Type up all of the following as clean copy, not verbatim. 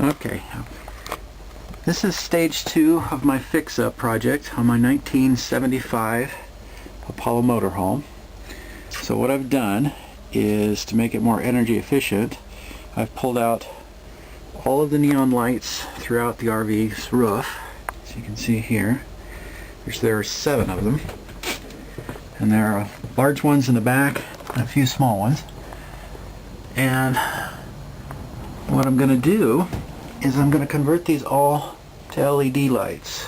Okay, this is stage 2 of my fix-up project on my 1975 Apollo motorhome. So what I've done is, to make it more energy efficient, I've pulled out all of the neon lights throughout the RV's roof. As you can see here, there are 7 of them, and there are large ones in the back and a few small ones. And what I'm going to do is I'm going to convert these all to LED lights.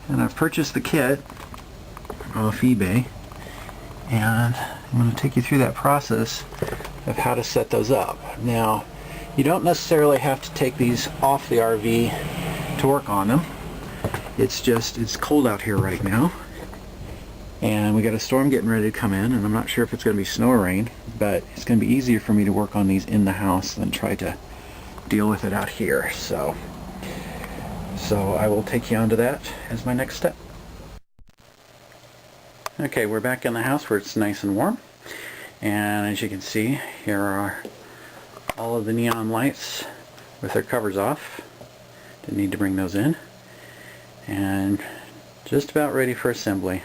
And I've purchased the kit off eBay, and I'm going to take you through that process of how to set those up. Now, you don't necessarily have to take these off the RV to work on them. It's cold out here right now, and we got a storm getting ready to come in, and I'm not sure if it's going to be snow or rain, but it's going to be easier for me to work on these in the house than try to deal with it out here. So I will take you on to that as my next step. Okay, we're back in the house where it's nice and warm, and as you can see, here are all of the neon lights with their covers off. Didn't need to bring those in, and just about ready for assembly.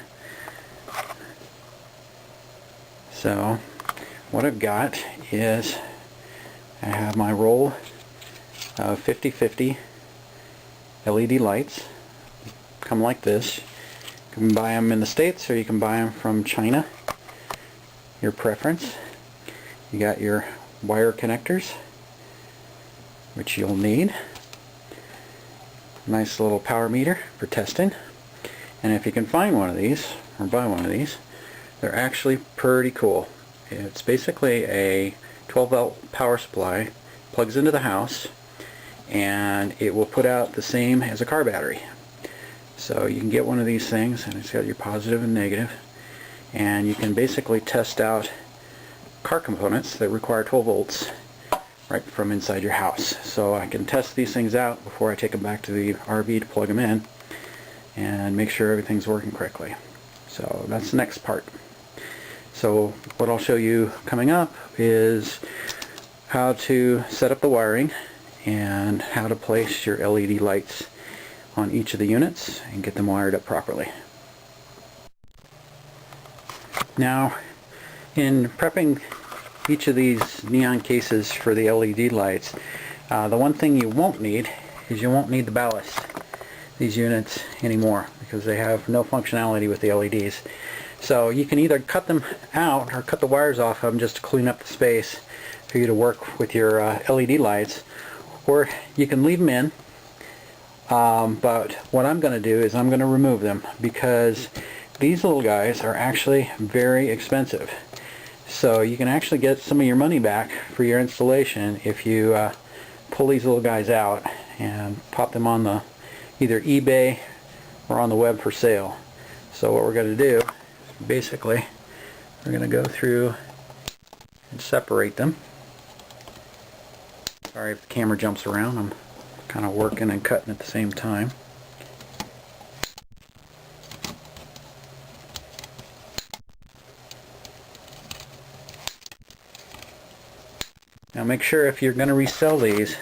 So what I've got is I have my roll of 50/50 LED lights. Come like this. You can buy them in the States, or you can buy them from China, your preference. You got your wire connectors, which you'll need. Nice little power meter for testing. And if you can find one of these, or buy one of these, they're actually pretty cool. It's basically a 12-volt power supply, plugs into the house, and it will put out the same as a car battery. So you can get one of these things, and it's got your positive and negative, and you can basically test out car components that require 12 volts right from inside your house. So I can test these things out before I take them back to the RV to plug them in and make sure everything's working correctly. So that's the next part. So what I'll show you coming up is how to set up the wiring and how to place your LED lights on each of the units and get them wired up properly. Now, in prepping each of these neon cases for the LED lights, the one thing you won't need is you won't need the ballast, these units, anymore, because they have no functionality with the LEDs. So you can either cut them out or cut the wires off of them just to clean up the space for you to work with your LED lights, or you can leave them in. But what I'm going to do is I'm going to remove them, because these little guys are actually very expensive. So you can actually get some of your money back for your installation if you pull these little guys out and pop them on the either eBay or on the web for sale. So what we're going to do is basically we're going to go through and separate them. Sorry if the camera jumps around, I'm kind of working and cutting at the same time. Now make sure, if you're going to resell these,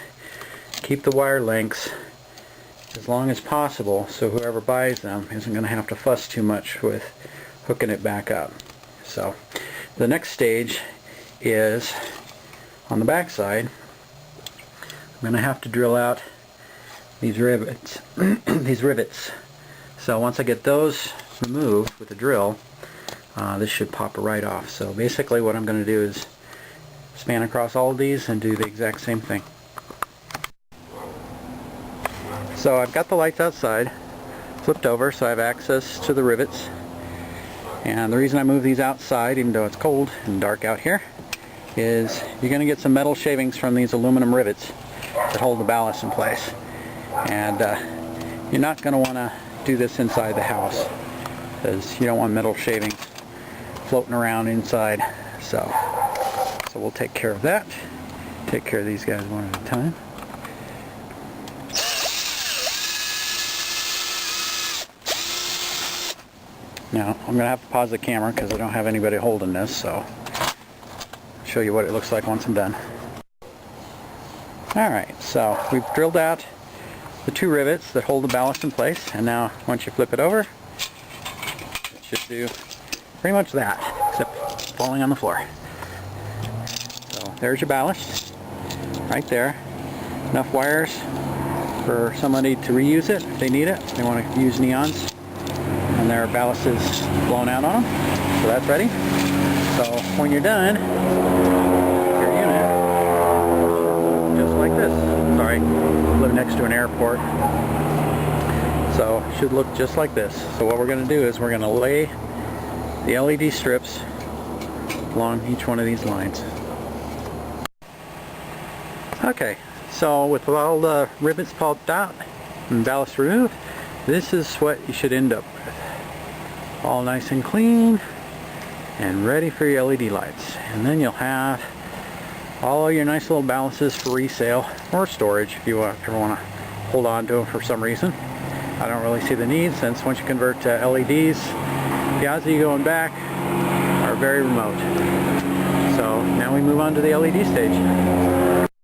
keep the wire lengths as long as possible, so whoever buys them isn't going to have to fuss too much with hooking it back up. So the next stage is on the back side. I'm going to have to drill out these rivets. these rivets. So once I get those removed with the drill, this should pop right off. So basically what I'm going to do is span across all of these and do the exact same thing. So I've got the lights outside flipped over, so I have access to the rivets. And the reason I move these outside, even though it's cold and dark out here, is you're going to get some metal shavings from these aluminum rivets that hold the ballast in place. And you're not going to want to do this inside the house, because you don't want metal shavings floating around inside. So we'll take care of that. Take care of these guys one at a time. Now I'm going to have to pause the camera because I don't have anybody holding this, so I'll show you what it looks like once I'm done. Alright, so we've drilled out the 2 rivets that hold the ballast in place, and now once you flip it over, it should do pretty much that, except falling on the floor. So there's your ballast, right there. Enough wires for somebody to reuse it if they need it. They want to use neons, and their ballast is blown out on them. So that's ready. So when you're done, your unit, just like this. Sorry, I live next to an airport. So it should look just like this. So what we're going to do is we're going to lay the LED strips along each one of these lines. Okay, so with all the rivets pulped out and ballast removed, this is what you should end up with. All nice and clean and ready for your LED lights. And then you'll have all your nice little balances for resale or storage if you ever want to hold on to them for some reason. I don't really see the need, since once you convert to LEDs, the odds of you going back are very remote. So now we move on to the LED stage.